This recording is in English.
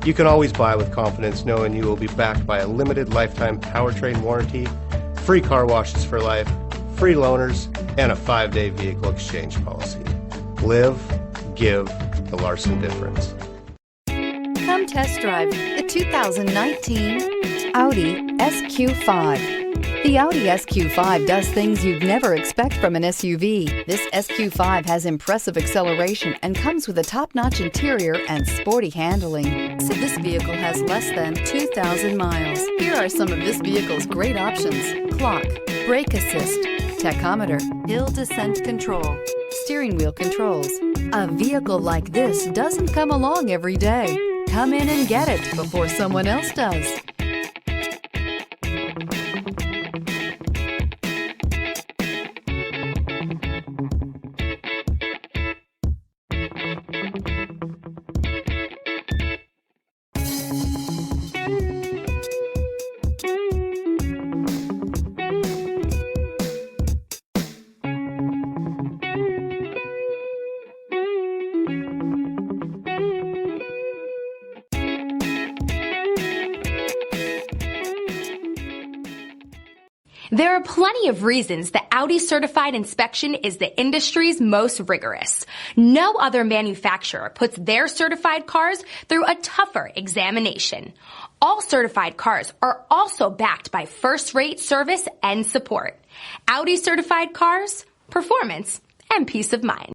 You can always buy with confidence knowing you will be backed by a limited lifetime powertrain warranty, free car washes for life, free loaners, and a 5-day vehicle exchange policy. Live, give the Larson difference. Come test drive the 2019 Audi SQ5. The Audi SQ5 does things you'd never expect from an SUV. This SQ5 has impressive acceleration and comes with a top-notch interior and sporty handling. So this vehicle has less than 2,000 miles. Here are some of this vehicle's great options: clock, brake assist, tachometer, hill descent control, steering wheel controls. A vehicle like this doesn't come along every day. Come in and get it before someone else does. There are plenty of reasons the Audi certified inspection is the industry's most rigorous. No other manufacturer puts their certified cars through a tougher examination. All certified cars are also backed by first-rate service and support. Audi certified cars, performance, and peace of mind.